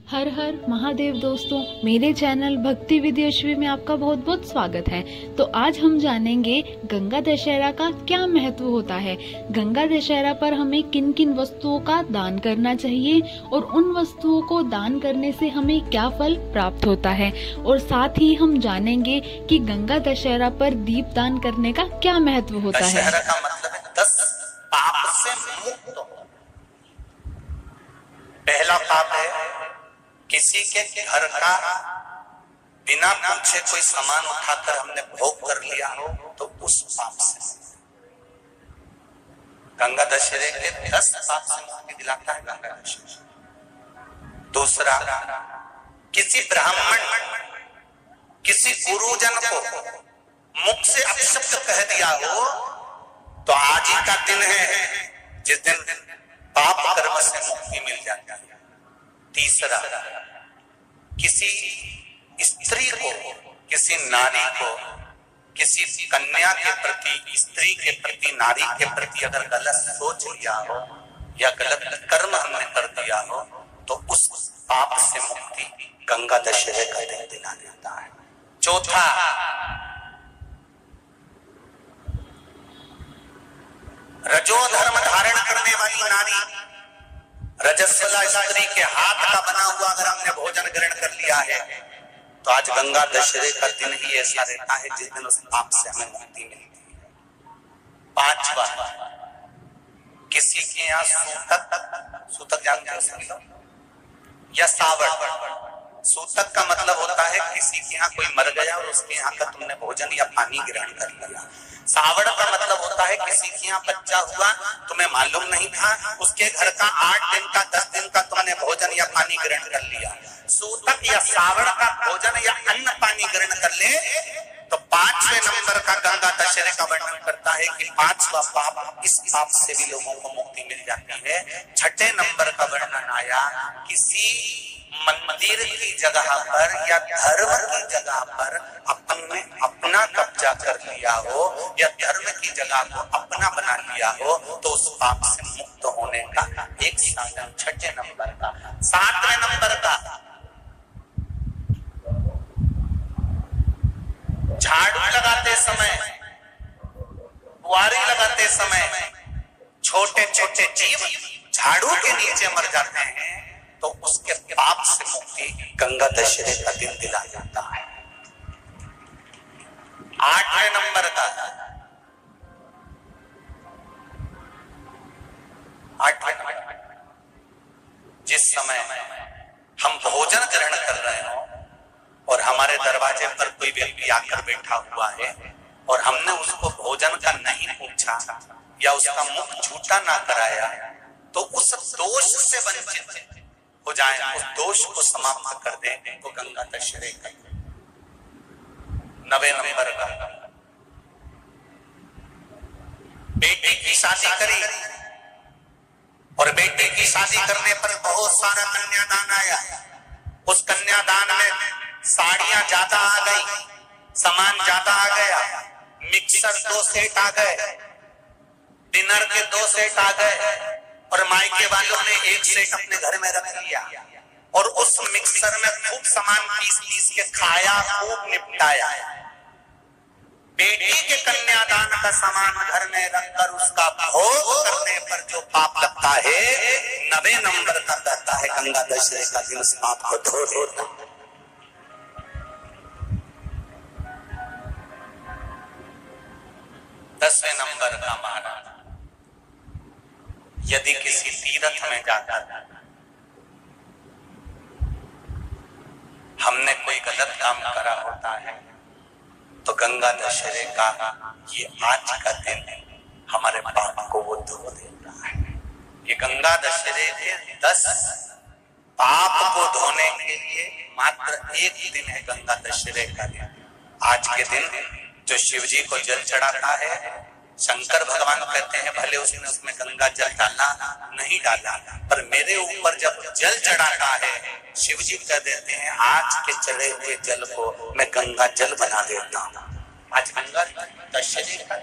हर हर महादेव दोस्तों, मेरे चैनल भक्ति विद्याश्री में आपका बहुत बहुत स्वागत है। तो आज हम जानेंगे गंगा दशहरा का क्या महत्व होता है, गंगा दशहरा पर हमें किन किन वस्तुओं का दान करना चाहिए और उन वस्तुओं को दान करने से हमें क्या फल प्राप्त होता है। और साथ ही हम जानेंगे कि गंगा दशहरा पर दीप दान करने का क्या महत्व होता है। दशहरा का मतलब है 10 पाप से मुक्त हो। पहला पाप है किसी के घर का बिना पूछे कोई सामान उठाकर हमने भोग कर लिया हो, तो उस पाप से गंगा दशहरे के 10 पाप से मुक्ति दिलाता है गंगा दशहरा। दूसरा, किसी ब्राह्मण किसी गुरुजन को मुख से अपशब्द कह दिया हो, तो आज ही का दिन है जिस दिन पाप कर्म से मुक्ति मिल जाती है। तीसरा, किसी स्त्री को, किसी नारी को, किसी कन्या के प्रति, स्त्री के प्रति, नारी के प्रति अगर गलत सोच लिया हो या गलत कर्म हमने कर दिया हो, तो उस पाप से मुक्ति गंगा दशहरे का दिन दिला देता है। चौथा, रजो धर्म धारण करने वाली नारी, रजस्वला स्त्री के हाथ का बना हुआ अगर हमने भोजन ग्रहण कर लिया है, तो आज गंगा दशहरे का दिन ही ऐसा रहता है जिस दिन उस पाप से हमें मुक्ति मिलती है। पांचवा, किसी के यहाँ सूतक जानते हो या सावड़। सूतक का मतलब होता है किसी के यहाँ कोई मर गया और उसके यहाँ का तुमने भोजन या पानी ग्रहण कर लिया। सावड़ का मतलब होता है किसी के यहाँ बच्चा हुआ, तुम्हें मालूम नहीं था, उसके घर का 8 दिन का 10 दिन का तुमने भोजन या पानी ग्रहण कर लिया। सूतक या सावड़ का भोजन या अन्न पानी ग्रहण कर ले, तो 5वें नंबर का गंगा दशहरे का वर्णन करता है कि 5वां पाप, इस पाप से भी लोगों को मुक्ति मिल जाती है। 6ठे नंबर का वर्णन आया, किसी मंदिर की जगह पर या धर्म की जगह पर अपने अपना कब्जा कर लिया हो या धर्म की जगह को अपना बना लिया हो, तो उस पाप से मुक्त होने का एक साधन 6ठे नंबर का। 7वें नंबर का, झाड़ू लगाते समय, बुआरी लगाते समय छोटे छोटे जीव झाड़ू के नीचे मर जाते हैं, तो उसके पाप से मुक्ति गंगा दशहरे का दिन दिला जाता है। 8वें नंबर का, 8वें नंबर, जिस समय हम भोजन ग्रहण कर रहे हो और हमारे दरवाजे पर कोई व्यक्ति आकर बैठा हुआ है और हमने उसको भोजन का नहीं पूछा या उसका मुख झूठा ना कराया, तो उस दोष से वंचित हो जाए, उस दोष को समाप्त कर दे, तो गंगा दशहरे का। 9वें नंबर का, बेटी की शादी करी और बेटी की शादी करने पर बहुत सारा कन्यादान आया। उस कन्यादान में साड़ियां ज्यादा आ गई, सामान ज्यादा आ गया, मिक्सर 2 सेट आ गए, डिनर के 2 सेट आ गए, और मायके वालों ने 1 सेट अपने घर में रख लिया और उस मिक्सर में खूब सामान पीस के खाया, खूब निपटाया। बेटी के कन्यादान का सामान घर में रखकर उसका भोग करने पर जो पाप लगता है, 9वें नंबर का कहता है गंगा दशहरे का दिन उस पाप को धो देता। 10वें नंबर का महाराज, यदि किसी तीर्थ में जाकर हमने कोई गलत काम करा होता है, तो गंगा दशहरे का ये आज का दिन हमारे पाप को वो धो देता है। ये गंगा दशहरे के 10 पाप को धोने के लिए मात्र एक दिन है गंगा दशहरे का दिन। आज के दिन जो शिव जी को जल चढ़ाता है, शंकर भगवान कहते हैं भले उसने उसमें गंगा जल डाला नहीं डाला, पर मेरे ऊपर जब जल चढ़ाता है, शिव जी कह देते हैं आज के चढ़े हुए जल को मैं गंगा जल बना देता हूं। आज गंगा दशहरे का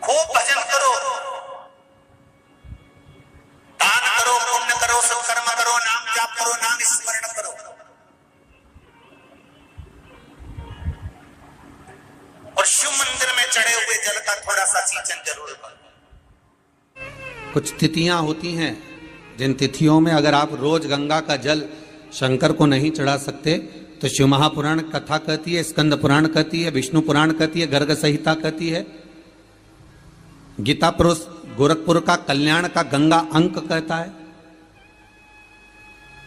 खूब भजन करो, दान करो, सा सिंचन जरूर करो। कुछ तिथियां होती हैं जिन तिथियों में अगर आप रोज गंगा का जल शंकर को नहीं चढ़ा सकते तो शिव महापुराण कथा कहती है, स्कंद पुराण कहती है, विष्णु पुराण कहती है, गर्ग संहिता कहती है, गीता पुरुष गोरखपुर का कल्याण का गंगा अंक कहता है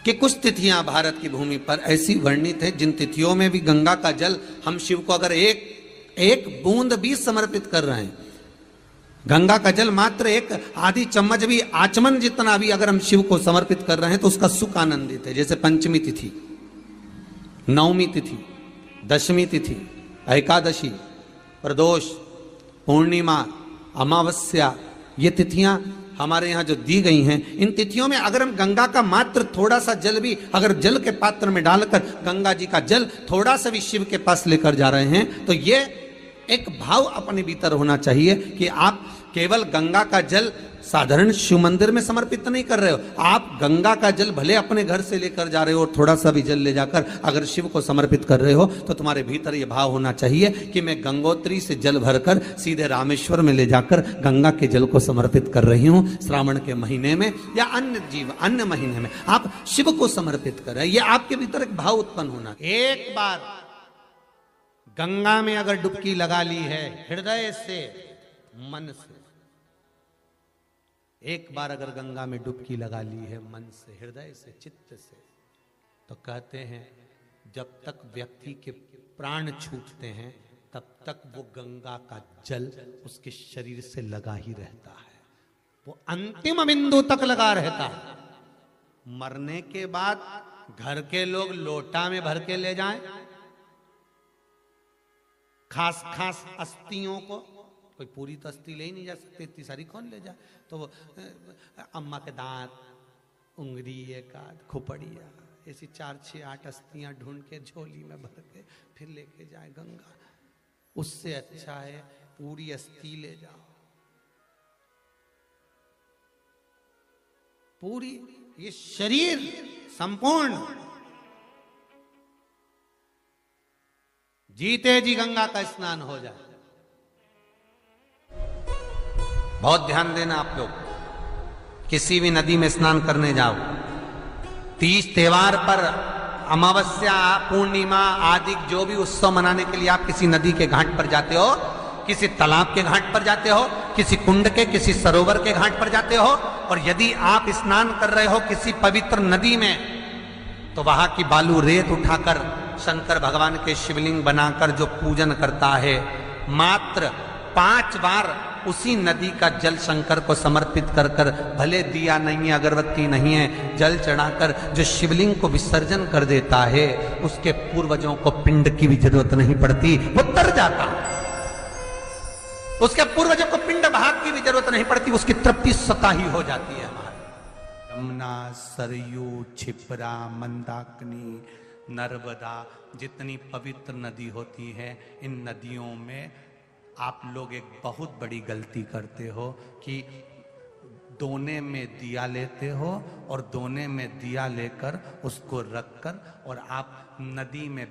कि कुछ तिथियां भारत की भूमि पर ऐसी वर्णित है जिन तिथियों में भी गंगा का जल हम शिव को अगर एक बूंद भी समर्पित कर रहे हैं, गंगा का जल मात्र एक आधी चम्मच भी, आचमन जितना भी अगर हम शिव को समर्पित कर रहे हैं तो उसका सुख आनंदित है। जैसे पंचमी तिथि, नवमी तिथि, दशमी तिथि, एकादशी, प्रदोष, पूर्णिमा, अमावस्या, ये तिथियां हमारे यहाँ जो दी गई हैं, इन तिथियों में अगर हम गंगा का मात्र थोड़ा सा जल भी अगर जल के पात्र में डालकर गंगा जी का जल थोड़ा सा भी शिव के पास लेकर जा रहे हैं तो ये एक भाव अपने भीतर होना चाहिए कि आप केवल गंगा का जल साधारण शिव मंदिर में समर्पित नहीं कर रहे हो, आप गंगा का जल भले अपने घर से लेकर जा रहे हो और थोड़ा सा भी जल ले जाकर अगर शिव को समर्पित कर रहे हो तो तुम्हारे भीतर ये भाव होना चाहिए कि मैं गंगोत्री से जल भरकर सीधे रामेश्वर में ले जाकर गंगा के जल को समर्पित कर रही हूं। श्रावण के महीने में या अन्य महीने में आप शिव को समर्पित कर रहे हैं, ये आपके भीतर एक भाव उत्पन्न होना। एक बार गंगा में अगर डुबकी लगा ली है हृदय से, मन से, एक बार अगर गंगा में डुबकी लगा ली है मन से, हृदय से, चित्त से, तो कहते हैं जब तक व्यक्ति के प्राण छूटते हैं तब तक वो गंगा का जल उसके शरीर से लगा ही रहता है, वो अंतिम बिंदु तक लगा रहता है। मरने के बाद घर के लोग लोटा में भर के ले जाएं, खास खास अस्थियों को, कोई पूरी तो अस्थि ले ही नहीं जा सकती, इतनी सारी कौन ले जाए, तो अम्मा के दांत, उंगली, एक आध खोपड़िया, ऐसी 4, 6, 8 अस्थियां ढूंढ के झोली में भर के फिर लेके जाए गंगा। उससे अच्छा है पूरी अस्थि ले जाओ, पूरी ये शरीर संपूर्ण जीते जी गंगा का स्नान हो जाए। बहुत ध्यान देना आप लोग, किसी भी नदी में स्नान करने जाओ, तीज त्योहार पर, अमावस्या, पूर्णिमा आदि जो भी उत्सव मनाने के लिए आप किसी नदी के घाट पर जाते हो, किसी तालाब के घाट पर जाते हो, किसी कुंड के, किसी सरोवर के घाट पर जाते हो, और यदि आप स्नान कर रहे हो किसी पवित्र नदी में तो वहां की बालू रेत उठाकर शंकर भगवान के शिवलिंग बनाकर जो पूजन करता है, मात्र 5 बार उसी नदी का जल शंकर को समर्पित कर कर, भले दिया नहीं है, अगरबत्ती नहीं है, जल चढ़ाकर जो शिवलिंग को विसर्जन कर देता है, उसके पूर्वजों को पिंड की भी जरूरत नहीं पड़ती, वो तर जाता। उसके पूर्वजों को पिंड भाग की भी जरूरत नहीं पड़ती, उसकी तृप्ति स्वतः ही हो जाती है। हमारी यमुना, सरयू, क्षिप्रा, मंदाकिनी, नर्मदा, जितनी पवित्र नदी होती है, इन नदियों में आप लोग एक बहुत बड़ी गलती करते हो कि दोने में दिया लेते हो और दोने में दिया लेकर उसको रखकर और आप नदी में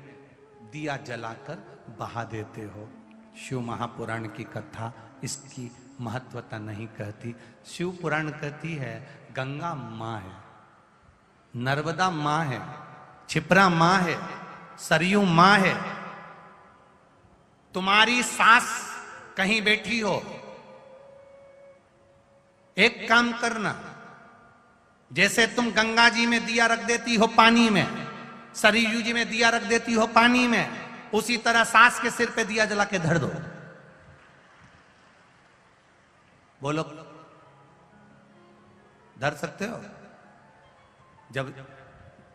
दिया जलाकर बहा देते हो। शिव महापुराण की कथा इसकी महत्वता नहीं कहती। शिव पुराण कहती है गंगा माँ है, नर्मदा माँ है, क्षिप्रा माँ है, सरयू माँ है। तुम्हारी सास कहीं बैठी हो, एक काम करना, जैसे तुम गंगा जी में दिया रख देती हो पानी में, सरयू जी में दिया रख देती हो पानी में, उसी तरह सास के सिर पे दिया जला के धर दो। बोलो, धर सकते हो? जब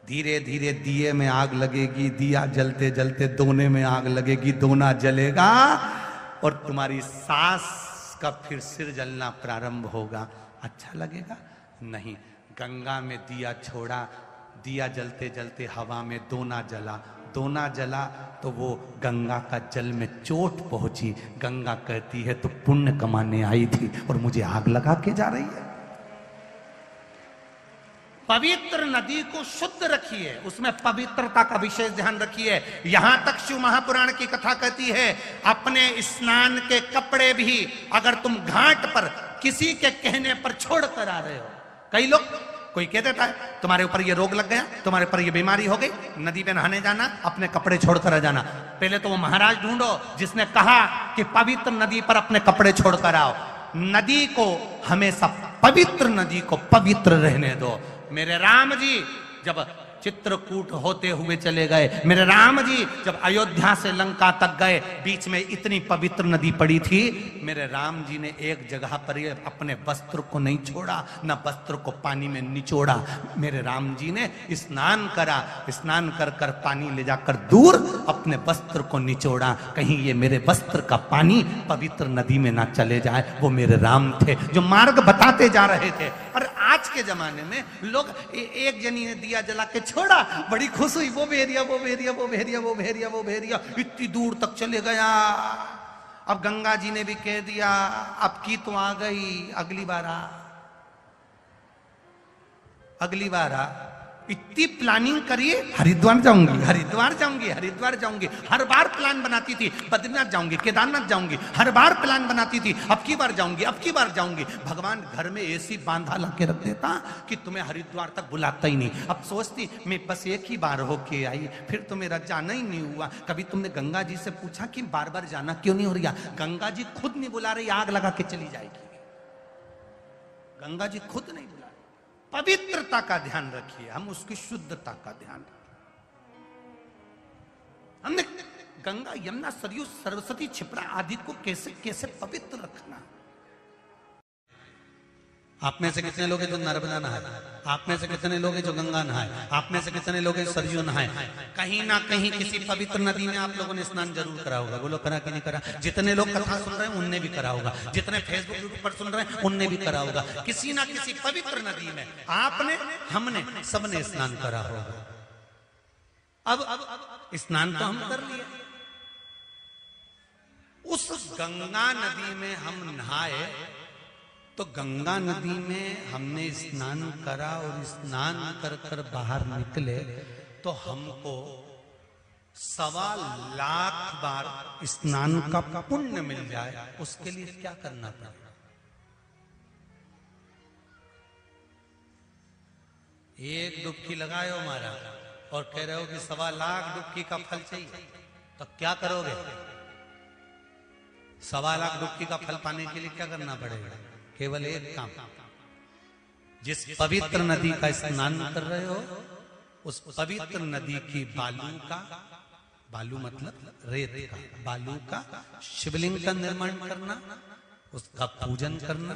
धीरे धीरे दिए में आग लगेगी, दिया जलते जलते दोने में आग लगेगी, दोना जलेगा और तुम्हारी सास का फिर सिर जलना प्रारंभ होगा। अच्छा लगेगा? नहीं। गंगा में दिया छोड़ा, दिया जलते जलते हवा में दोना जला, दोना जला तो वो गंगा का जल में चोट पहुंची। गंगा कहती है तो पुण्य कमाने आई थी और मुझे आग लगा के जा रही है। पवित्र नदी को शुद्ध रखिए, उसमें पवित्रता का विशेष ध्यान रखिए। यहां तक शिव महापुराण की कथा कहती है, अपने स्नान के कपड़े भी अगर तुम घाट पर किसी के कहने पर छोड़ कर आ रहे हो, कई लोग, कोई कह देता है तुम्हारे ऊपर ये रोग लग गया, तुम्हारे ऊपर ये बीमारी हो गई, नदी पे नहाने जाना, अपने कपड़े छोड़कर आ जाना। पहले तो वो महाराज ढूंढो जिसने कहा कि पवित्र नदी पर अपने कपड़े छोड़कर आओ। नदी को हमेशा, पवित्र नदी को पवित्र रहने दो। मेरे राम जी जब चित्रकूट होते हुए चले गए, मेरे राम जी जब अयोध्या से लंका तक गए, बीच में इतनी पवित्र नदी पड़ी थी, मेरे राम जी ने एक जगह पर अपने वस्त्र को नहीं छोड़ा, न वस्त्र को पानी में निचोड़ा। मेरे राम जी ने स्नान करा, स्नान कर कर पानी ले जाकर दूर अपने वस्त्र को निचोड़ा, कहीं ये मेरे वस्त्र का पानी पवित्र नदी में ना चले जाए। वो मेरे राम थे जो मार्ग बताते जा रहे थे। और आज के जमाने में लोग, एक जनी ने दिया जला के छोड़ा, बड़ी खुश हुई, वो भेरिया वो भेरिया वो भेरिया वो भेरिया वो भेरिया इतनी दूर तक चले गया। अब गंगा जी ने भी कह दिया अब की तो आ गई, अगली बार आ, अगली बार आ। इतनी प्लानिंग करिए, हरिद्वार जाऊंगी, हरिद्वार जाऊंगी, हरिद्वार जाऊंगी, हर बार प्लान बनाती थी, बद्रीनाथ जाऊंगी, केदारनाथ जाऊंगी, हर बार प्लान बनाती थी, अब की बार जाऊंगी, अब की बार जाऊंगी। भगवान घर में ऐसी बांधा ला के रख देता कि तुम्हें हरिद्वार तक बुलाता ही नहीं। अब सोचती मैं बस एक ही बार होके आई, फिर तो मेरा जाना ही नहीं हुआ। कभी तुमने गंगा जी से पूछा कि बार बार जाना क्यों नहीं हो रहा? गंगा जी खुद नहीं बुला रही, आग लगा के चली जाएगी। गंगा जी खुद नहीं बुला। पवित्रता का ध्यान रखिए, हम उसकी शुद्धता का ध्यान रखिए। हमने गंगा, यमुना, सरयू, सरस्वती, क्षिप्रा आदि को कैसे कैसे पवित्र रखना। आप में से कितने लोग हैं जो नर्मदा नहाए? आप में से कितने लोग हैं जो गंगा नहाए? आप में से कितने लोग हैं सरयू नहाए? कहीं ना कहीं किसी पवित्र नदी में आप लोगों ने स्नान जरूर करा होगा। बोलो करा कि नहीं करा? जितने लोग कथा सुन रहे हैं उनने भी करा होगा, जितने फेसबुक यूट्यूब पर सुन रहे हैं उनने भी करा होगा। किसी ना किसी पवित्र नदी में आपने, हमने, सबने स्नान करा होगा। अब स्नान तो हम कर लिए, उस गंगा नदी में हम नहाए, तो गंगा नदी में हमने स्नान करा और स्नान कर कर बाहर निकले तो हमको 1.25 लाख बार स्नान का पुण्य मिल जाए। उसके लिए क्या करना पड़ेगा? एक डुबकी लगाए हो मारा और कह रहे हो कि 1.25 लाख डुबकी का फल चाहिए, तो क्या करोगे? 1.25 लाख डुबकी का फल पाने के लिए क्या करना पड़ेगा? केवल एक काम, जिस पवित्र नदी का स्नान कर रहे हो उस पवित्र नदी की बालू का, बालू मतलब रेत का, बालू का शिवलिंग का निर्माण करना, उसका पूजन करना,